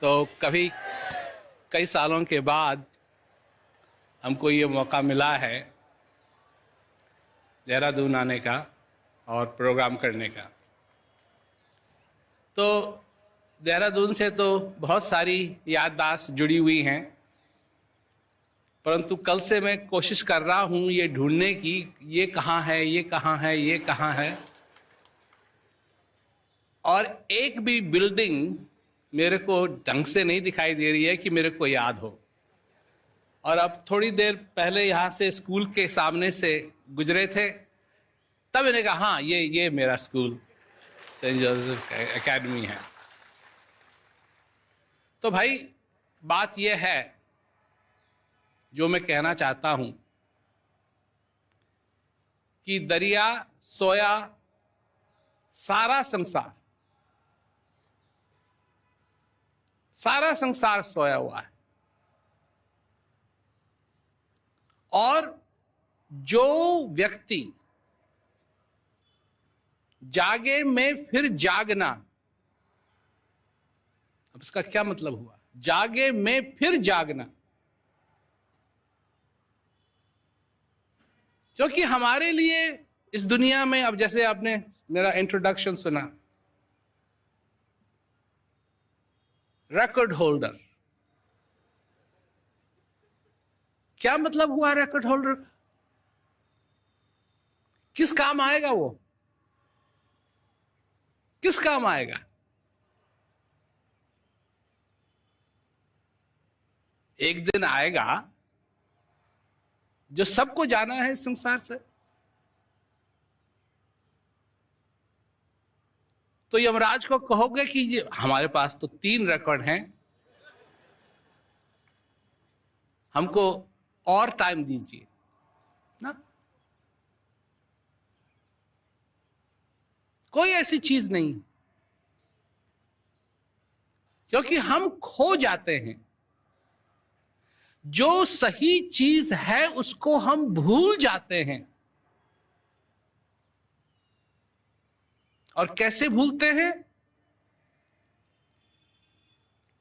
तो कभी कई सालों के बाद हमको ये मौका मिला है देहरादून आने का और प्रोग्राम करने का। तो देहरादून से तो बहुत सारी याददाश्त जुड़ी हुई हैं, परंतु कल से मैं कोशिश कर रहा हूँ ये ढूंढने की ये कहाँ है, ये कहाँ है, ये कहाँ है। और एक भी बिल्डिंग मेरे को ढंग से नहीं दिखाई दे रही है कि मेरे को याद हो। और अब थोड़ी देर पहले यहाँ से स्कूल के सामने से गुजरे थे, तब मैंने कहा हाँ ये मेरा स्कूल सेंट जोसेफ एकेडमी है। तो भाई बात यह है जो मैं कहना चाहता हूं कि दरिया सोया, सारा संसार सोया हुआ है। और जो व्यक्ति जागे में फिर जागना, अब इसका क्या मतलब हुआ? जागे में फिर जागना, क्योंकि हमारे लिए इस दुनिया में, अब जैसे आपने मेरा इंट्रोडक्शन सुना, रिकॉर्ड होल्डर, क्या मतलब हुआ रिकॉर्ड होल्डर? किस काम आएगा वो? किस काम आएगा? एक दिन आएगा जो सबको जाना है इस संसार से। तो यमराज को कहोगे कि हमारे पास तो 3 रिकॉर्ड हैं, हमको और टाइम दीजिए ना। कोई ऐसी चीज नहीं, क्योंकि हम खो जाते हैं। जो सही चीज है उसको हम भूल जाते हैं। और कैसे भूलते हैं?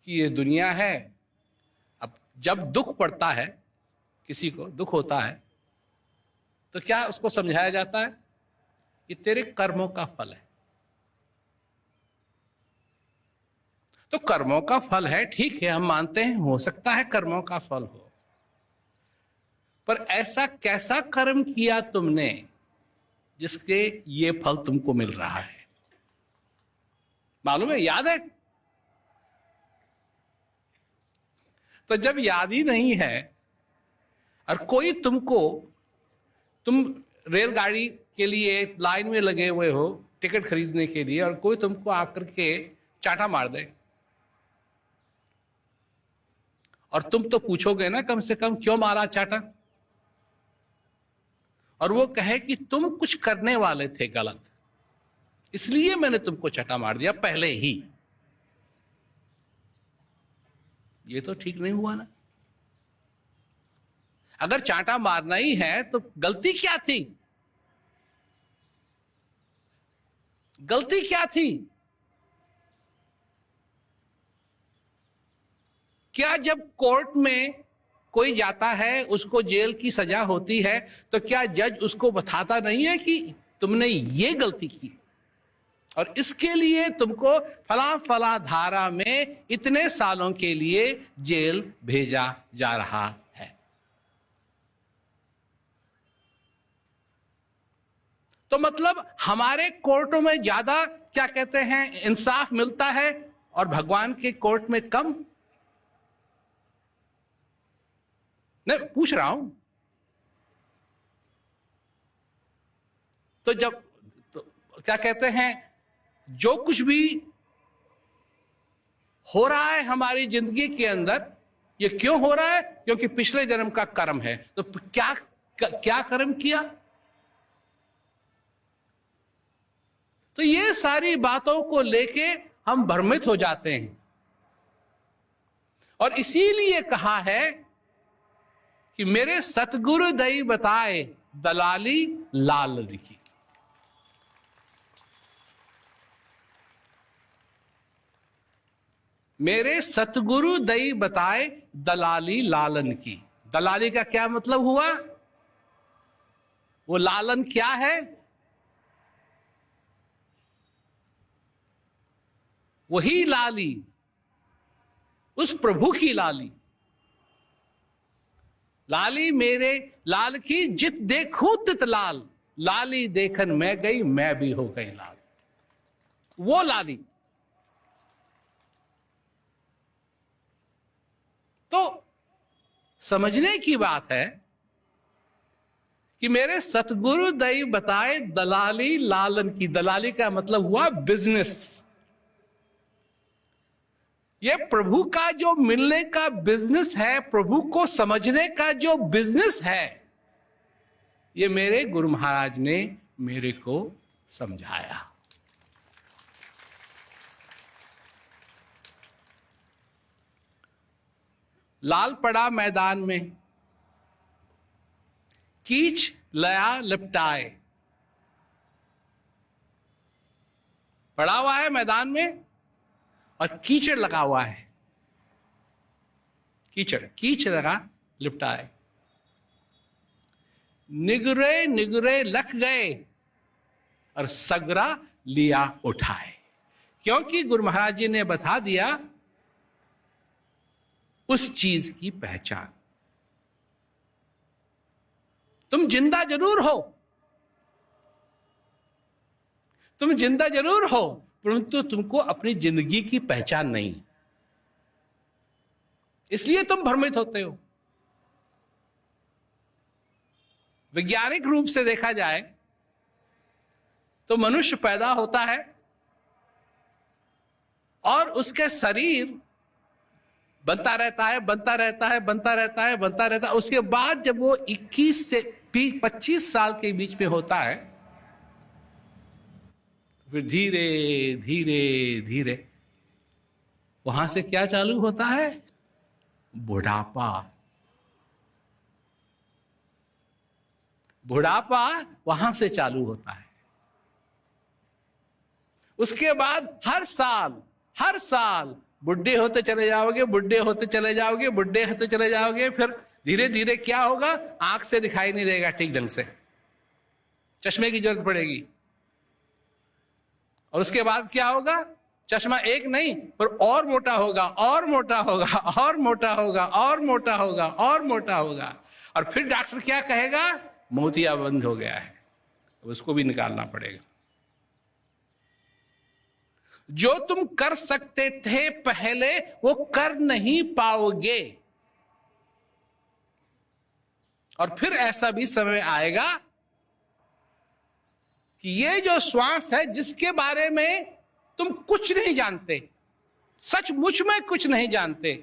कि ये दुनिया है। अब जब दुख पड़ता है, किसी को दुख होता है, तो क्या उसको समझाया जाता है? ये तेरे कर्मों का फल है। तो कर्मों का फल है, ठीक है, हम मानते हैं, हो सकता है कर्मों का फल हो, पर ऐसा कैसा कर्म किया तुमने जिसके ये फल तुमको मिल रहा है? मालूम है? याद है? तो जब याद ही नहीं है और कोई तुम रेलगाड़ी के लिए लाइन में लगे हुए हो टिकट खरीदने के लिए, और कोई तुमको आकर के चांटा मार दे, और तुम तो पूछोगे ना कम से कम क्यों मारा चांटा, और वो कहे कि तुम कुछ करने वाले थे गलत, इसलिए मैंने तुमको चांटा मार दिया पहले ही। ये तो ठीक नहीं हुआ ना। अगर चांटा मारना ही है तो गलती क्या थी? गलती क्या थी? क्या जब कोर्ट में कोई जाता है, उसको जेल की सजा होती है, तो क्या जज उसको बताता नहीं है कि तुमने ये गलती की और इसके लिए तुमको फला फला धारा में इतने सालों के लिए जेल भेजा जा रहा है? तो मतलब हमारे कोर्टों में ज्यादा क्या कहते हैं इंसाफ मिलता है और भगवान के कोर्ट में कम? नहीं, पूछ रहा हूं। तो जब क्या कहते हैं, जो कुछ भी हो रहा है हमारी जिंदगी के अंदर, ये क्यों हो रहा है? क्योंकि पिछले जन्म का कर्म है। तो क्या कर्म किया? तो ये सारी बातों को लेके हम भ्रमित हो जाते हैं, और इसीलिए कहा है कि मेरे सतगुरु दई बताए दलाली लाल लिखी। मेरे सतगुरु दई बताए दलाली लालन की। दलाली का क्या मतलब हुआ? वो लालन क्या है? वही लाली, उस प्रभु की लाली। लाली मेरे लाल की जित देखूं तित लाल, लाली देखन मैं गई मैं भी हो गई लाल। वो लाली। तो समझने की बात है कि मेरे सतगुरु दई बताए दलाली लालन की। दलाली का मतलब हुआ बिजनेस। ये प्रभु का जो मिलने का बिजनेस है, प्रभु को समझने का जो बिजनेस है, ये मेरे गुरु महाराज ने मेरे को समझाया। लाल पड़ा मैदान में, कीच लया लिपटाए। पड़ा हुआ है मैदान में और कीचड़ लगा हुआ है। कीच लगा लिपटाए। निगरे निगरे लख गए और सगरा लिया उठाए। क्योंकि गुरु महाराज जी ने बता दिया उस चीज की पहचान। तुम जिंदा जरूर हो, तुम जिंदा जरूर हो, परंतु तुमको अपनी जिंदगी की पहचान नहीं, इसलिए तुम भ्रमित होते हो। वैज्ञानिक रूप से देखा जाए तो मनुष्य पैदा होता है और उसके शरीर बनता रहता है, बनता रहता है, बनता रहता है, बनता रहता है। उसके बाद जब वो 21 से 25 साल के बीच में होता है, फिर धीरे धीरे धीरे वहां से क्या चालू होता है? बुढ़ापा। बुढ़ापा वहां से चालू होता है। उसके बाद हर साल बुढ़े होते चले जाओगे, बुढ़े होते चले जाओगे, बुढ़े होते चले जाओगे। फिर धीरे धीरे क्या होगा? आंख से दिखाई नहीं देगा ठीक ढंग से, चश्मे की जरूरत पड़ेगी। और उसके बाद क्या होगा? चश्मा एक नहीं पर और मोटा होगा, और मोटा होगा, और मोटा होगा, और मोटा होगा, और मोटा होगा। और फिर डॉक्टर क्या कहेगा? मोतिया बंद हो गया है, उसको भी निकालना पड़ेगा। जो तुम कर सकते थे पहले वो कर नहीं पाओगे। और फिर ऐसा भी समय आएगा कि ये जो श्वास है जिसके बारे में तुम कुछ नहीं जानते, सचमुच में कुछ नहीं जानते।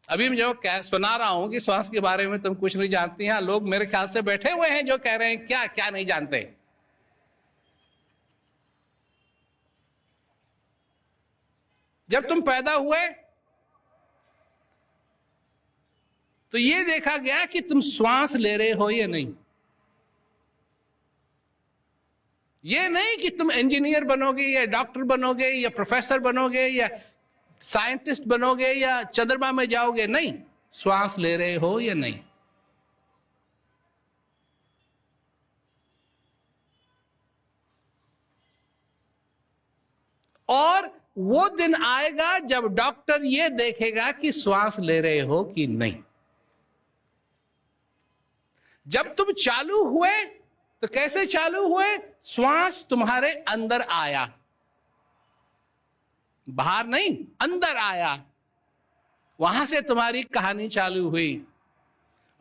अभी मैं जो सुना रहा हूं कि श्वास के बारे में तुम कुछ नहीं जानती हैं, लोग मेरे ख्याल से बैठे हुए हैं जो कह रहे हैं क्या क्या नहीं जानते। जब तुम पैदा हुए तो ये देखा गया कि तुम श्वास ले रहे हो या नहीं। ये नहीं कि तुम इंजीनियर बनोगे या डॉक्टर बनोगे या प्रोफेसर बनोगे या साइंटिस्ट बनोगे या चंद्रमा में जाओगे, नहीं, श्वास ले रहे हो या नहीं। और वो दिन आएगा जब डॉक्टर ये देखेगा कि श्वास ले रहे हो कि नहीं। जब तुम चालू हुए तो कैसे चालू हुए? श्वास तुम्हारे अंदर आया, बाहर नहीं, अंदर आया। वहां से तुम्हारी कहानी चालू हुई।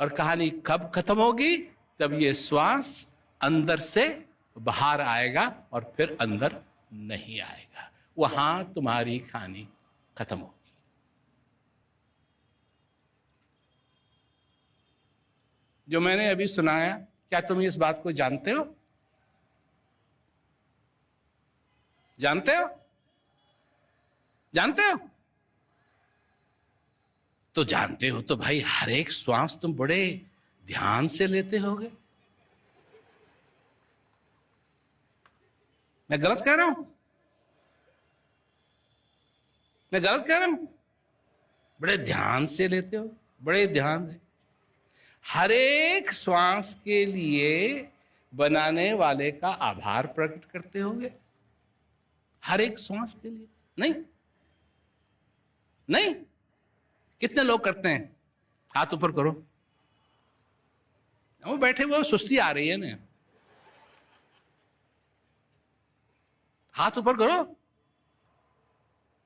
और कहानी कब खत्म होगी? जब ये श्वास अंदर से बाहर आएगा और फिर अंदर नहीं आएगा। वहां तुम्हारी कहानी खत्म होगी। जो मैंने अभी सुनाया, क्या तुम इस बात को जानते हो? जानते हो? जानते हो? तो जानते हो तो भाई हर एक श्वास तुम बड़े ध्यान से लेते होगे। मैं गलत कह रहा हूं? मैं गलत कह रहा हूं? बड़े ध्यान से लेते हो, बड़े ध्यान से। हर एक श्वास के लिए बनाने वाले का आभार प्रकट करते होगे, हर एक श्वास के लिए। नहीं नहीं, कितने लोग करते हैं? हाथ ऊपर करो। वो बैठे हुए सुस्ती आ रही है ना, हाथ ऊपर करो।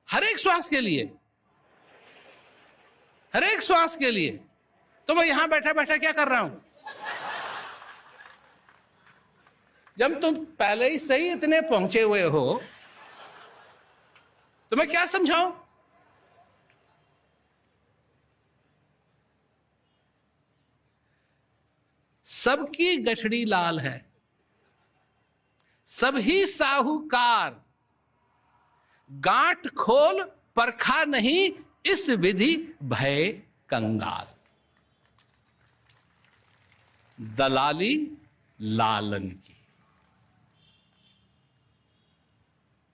हर एक श्वास के लिए, हर एक श्वास के लिए। तो मैं यहां बैठा बैठा क्या कर रहा हूं? जब तुम पहले ही सही इतने पहुंचे हुए हो तो मैं क्या समझाऊं? सबकी गठड़ी लाल है, सभी साहूकार, गांठ खोल परखा नहीं इस विधि भय कंगाल। दलाली लालन की।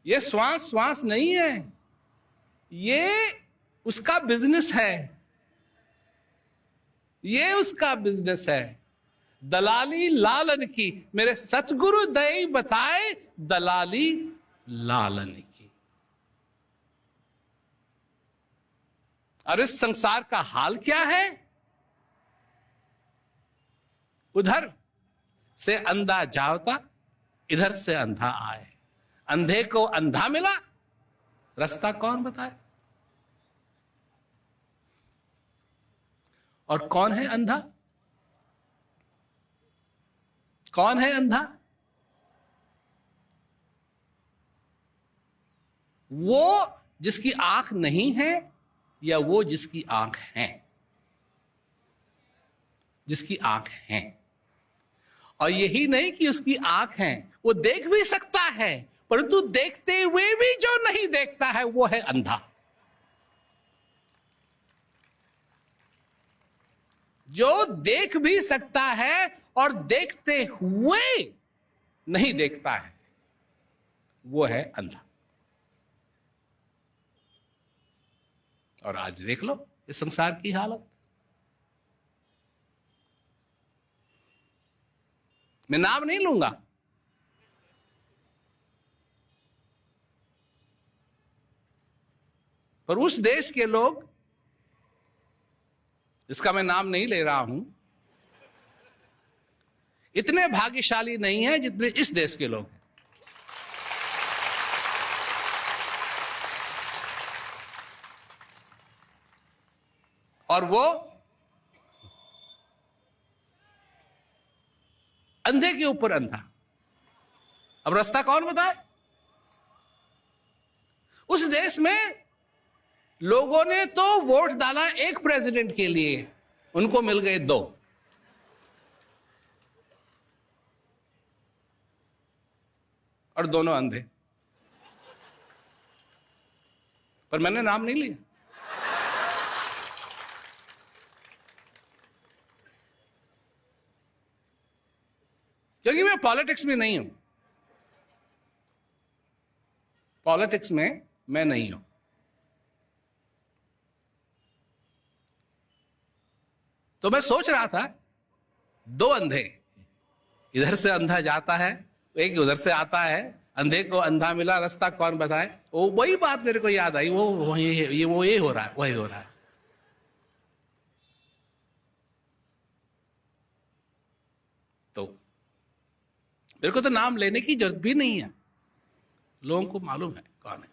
ये श्वास श्वास नहीं है, ये उसका बिजनेस है, ये उसका बिजनेस है। दलाली लालन की, मेरे सतगुरु दई बताए दलाली लालन की। और इस संसार का हाल क्या है? उधर से अंधा जावता, इधर से अंधा आए। अंधे को अंधा मिला, रास्ता कौन बताए? और कौन है अंधा? कौन है अंधा? वो जिसकी आंख नहीं है या वो जिसकी आंख है? जिसकी आंख है। और यही नहीं कि उसकी आंख है, वो देख भी सकता है, परंतु देखते हुए भी जो नहीं देखता है वो है अंधा। जो देख भी सकता है और देखते हुए नहीं देखता है वो है अंधा। और आज देख लो इस संसार की हालत। मैं नाम नहीं लूंगा, पर उस देश के लोग, इसका मैं नाम नहीं ले रहा हूं, इतने भाग्यशाली नहीं है जितने इस देश के लोग हैं। और वो अंधे के ऊपर अंधा। अब रास्ता कौन बताए? उस देश में लोगों ने तो वोट डाला एक प्रेसिडेंट के लिए, उनको मिल गए 2। और दोनों अंधे। पर मैंने नाम नहीं लिया, क्योंकि मैं पॉलिटिक्स में नहीं हूं। पॉलिटिक्स में मैं नहीं हूं। तो मैं सोच रहा था 2 अंधे, इधर से अंधा जाता है, एक उधर से आता है, अंधे को अंधा मिला, रास्ता कौन बताए? वो वही बात मेरे को याद आई, वो ये हो रहा है, वही हो रहा है। तो मेरे को तो नाम लेने की जरूरत भी नहीं है, लोगों को मालूम है कौन है।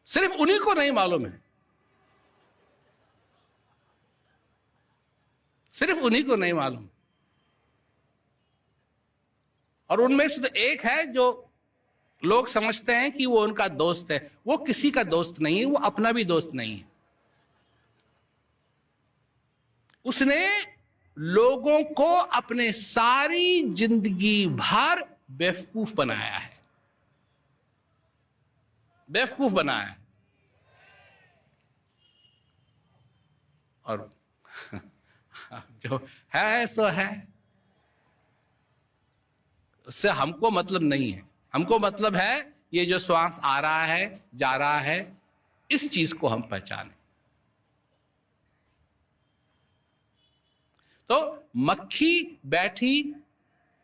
सिर्फ उन्हीं को नहीं मालूम है, सिर्फ उन्हीं को नहीं मालूम। और उनमें से तो एक है जो लोग समझते हैं कि वो उनका दोस्त है। वो किसी का दोस्त नहीं है, वो अपना भी दोस्त नहीं है। उसने लोगों को अपने सारी जिंदगी भर बेवकूफ बनाया है, बेवकूफ बनाया है। और जो है सो है, उससे हमको मतलब नहीं है। हमको मतलब है ये जो श्वास आ रहा है जा रहा है, इस चीज को हम पहचाने। तो मक्खी बैठी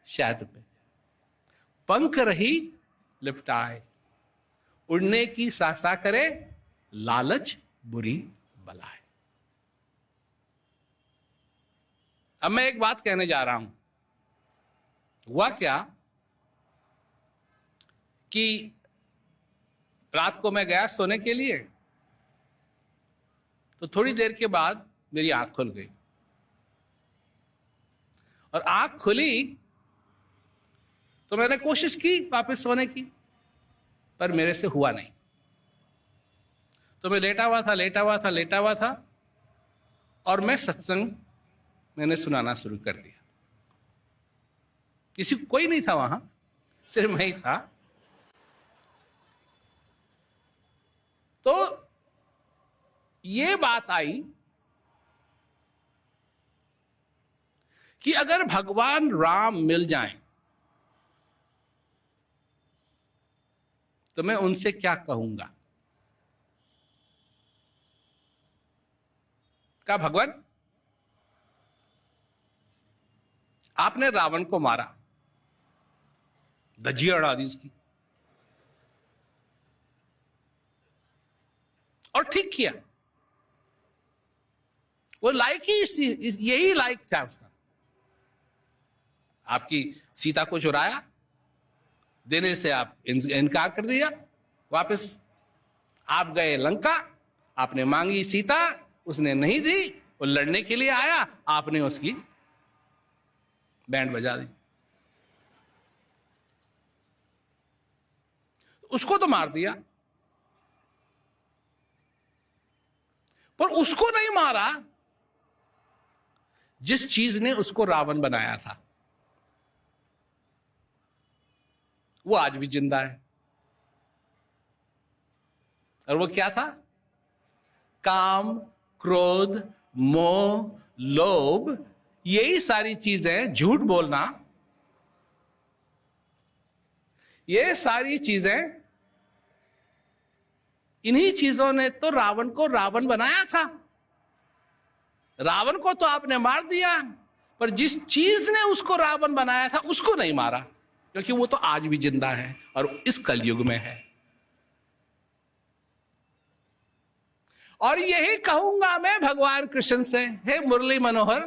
शहद पे, पंख रही लिपटाए, उड़ने की सासा करे, लालच बुरी बलाए। अब मैं एक बात कहने जा रहा हूं। हुआ क्या कि रात को मैं गया सोने के लिए, तो थोड़ी देर के बाद मेरी आंख खुल गई, और आंख खुली तो मैंने कोशिश की वापस सोने की, पर मेरे से हुआ नहीं। तो मैं लेटा हुआ था, और मैं सत्संग मैंने सुनाना शुरू कर दिया। कोई नहीं था वहां, सिर्फ मैं ही था। तो ये बात आई कि अगर भगवान राम मिल जाएं तो मैं उनसे क्या कहूंगा। कहा, भगवान आपने रावण को मारा, धज्जियां उड़ा दी इसकी, और ठीक किया। वो लायक ही यही लायक था उसका। आपकी सीता को चुराया, देने से आप इनकार कर दिया, वापस आप गए लंका, आपने मांगी सीता, उसने नहीं दी, वो लड़ने के लिए आया, आपने उसकी बैंड बजा दी। उसको तो मार दिया, पर उसको नहीं मारा जिस चीज ने उसको रावण बनाया था। वो आज भी जिंदा है, और वो क्या था? काम, क्रोध, मोह, लोभ, यही सारी चीजें, झूठ बोलना, ये सारी चीजें, इन्हीं चीजों ने तो रावण को रावण बनाया था। रावण को तो आपने मार दिया, पर जिस चीज ने उसको रावण बनाया था उसको नहीं मारा, क्योंकि वो तो आज भी जिंदा है और इस कलयुग में है। और यही कहूंगा मैं भगवान कृष्ण से, हे मुरली मनोहर,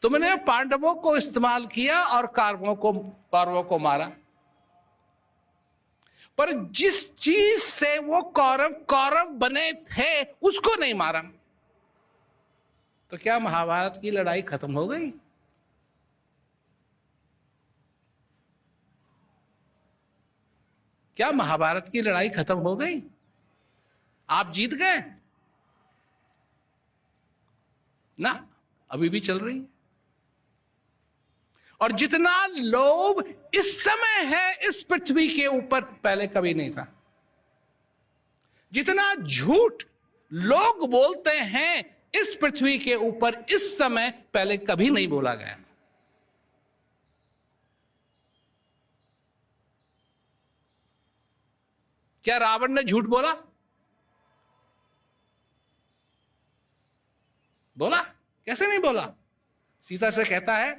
तुमने पांडवों को इस्तेमाल किया और कौरवों को मारा, पर जिस चीज से वो कौरव बने थे उसको नहीं मारा। तो क्या महाभारत की लड़ाई खत्म हो गई? क्या महाभारत की लड़ाई खत्म हो गई? आप जीत गए ना? अभी भी चल रही है। और जितना लोभ इस समय है इस पृथ्वी के ऊपर, पहले कभी नहीं था। जितना झूठ लोग बोलते हैं इस पृथ्वी के ऊपर इस समय, पहले कभी नहीं बोला गया। क्या रावण ने झूठ बोला? बोला? कैसे नहीं बोला? सीता से कहता है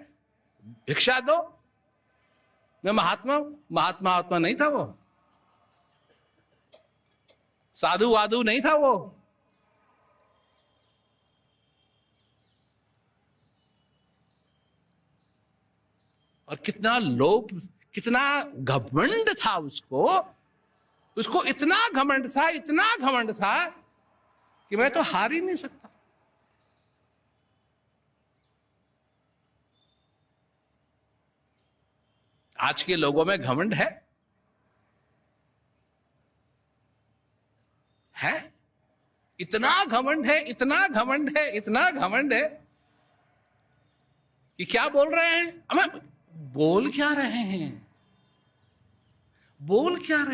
भिक्षा दो, मैं महात्मा नहीं था, वो साधु वाधु नहीं था वो। और कितना लोभ, कितना घमंड था उसको इतना घमंड था कि मैं तो हार ही नहीं सकता। आज के लोगों में घमंड है? इतना घमंड है कि क्या बोल रहे हैं? बोल क्या रहे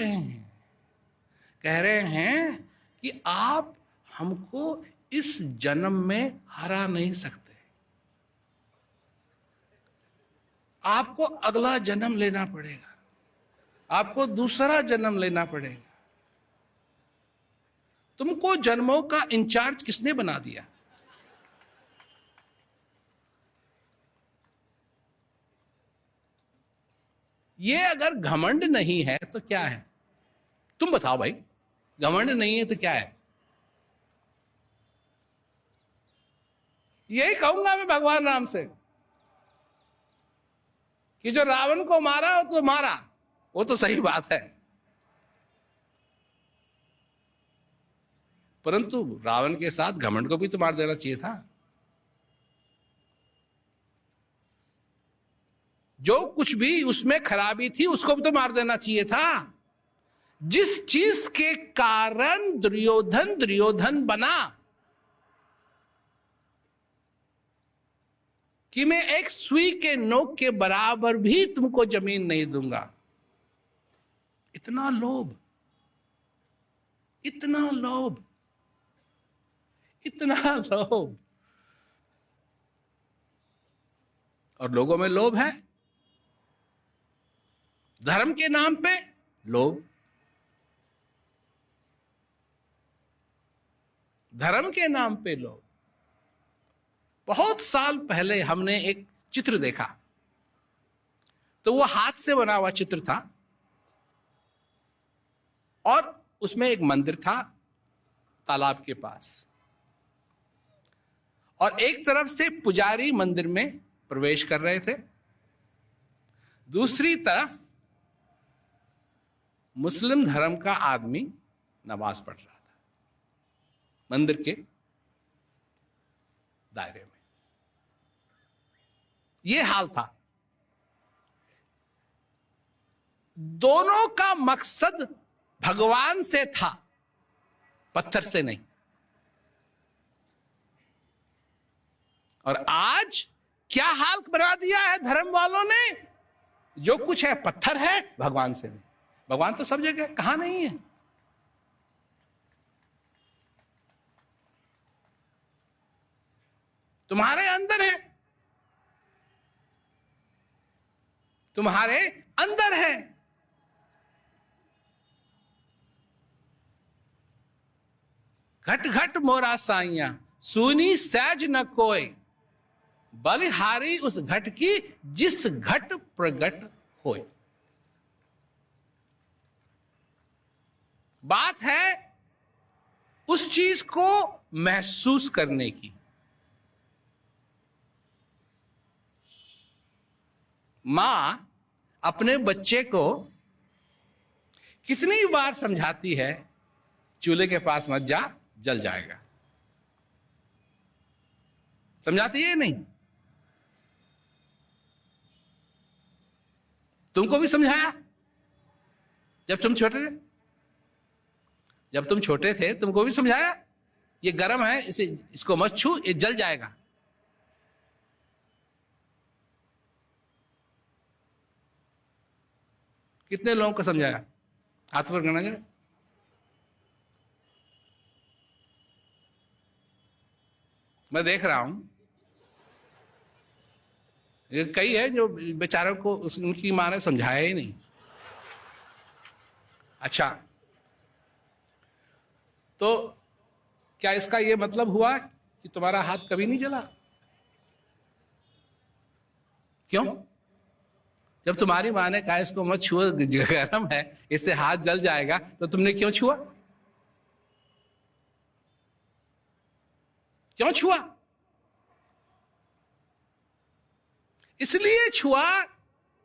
हैं? कह रहे हैं कि आप हमको इस जन्म में हरा नहीं सकते, आपको अगला जन्म लेना पड़ेगा। आपको दूसरा जन्म लेना पड़ेगा। तुमको जन्मों का इंचार्ज किसने बना दिया? ये अगर घमंड नहीं है तो क्या है? तुम बताओ भाई, घमंड नहीं है तो क्या है? यही कहूंगा मैं भगवान राम से कि जो रावण को मारा हो तो मारा, वो तो सही बात है, परंतु रावण के साथ घमंड को भी तो मार देना चाहिए था। जो कुछ भी उसमें खराबी थी उसको भी तो मार देना चाहिए था। जिस चीज के कारण दुर्योधन बना कि मैं एक सुई के नोक के बराबर भी तुमको जमीन नहीं दूंगा, इतना लोभ, इतना लोभ, इतना लोभ। और लोगों में लोभ है, धर्म के नाम पे लोभ, धर्म के नाम पे लोभ। बहुत साल पहले हमने एक चित्र देखा, तो वो हाथ से बना हुआ चित्र था और उसमें एक मंदिर था तालाब के पास, और एक तरफ से पुजारी मंदिर में प्रवेश कर रहे थे, दूसरी तरफ मुस्लिम धर्म का आदमी नमाज पढ़ रहा था मंदिर के दायरे में। यह हाल था। दोनों का मकसद भगवान से था, पत्थर से नहीं। और आज क्या हाल बना दिया है धर्म वालों ने? जो कुछ है पत्थर है, भगवान से नहीं। भगवान तो सब जगह, कहां नहीं है? तुम्हारे अंदर है, तुम्हारे अंदर है। घट घट मोरा साइया सुनी सहज न कोय, बलिहारी उस घट की जिस घट प्रगट होय। बात है उस चीज को महसूस करने की। मां अपने बच्चे को कितनी बार समझाती है, चूल्हे के पास मत जा, जल जाएगा। समझाती है नहीं? तुमको भी समझाया जब तुम छोटे थे? जब तुम छोटे थे तुमको भी समझाया, ये गर्म है, इसको मत छू, ये जल जाएगा। कितने लोगों को समझाया? हाथ पर करना जरा। मैं देख रहा हूं, ये कई है जो बेचारों को उनकी मां ने समझाया ही नहीं। अच्छा, तो क्या इसका ये मतलब हुआ कि तुम्हारा हाथ कभी नहीं जला? क्यों? जब तुम्हारी मां ने कहा इसको मत छुओ, गर्म है, इससे हाथ जल जाएगा, तो तुमने क्यों छुआ? क्यों छुआ? इसलिए छुआ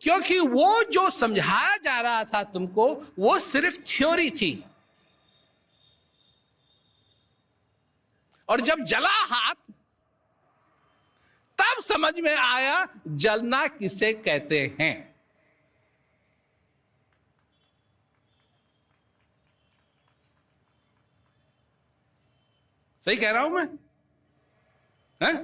क्योंकि वो जो समझाया जा रहा था तुमको, वो सिर्फ थ्योरी थी। और जब जला हाथ, तब समझ में आया जलना किसे कहते हैं। सही कह रहा हूं मैं? हैं?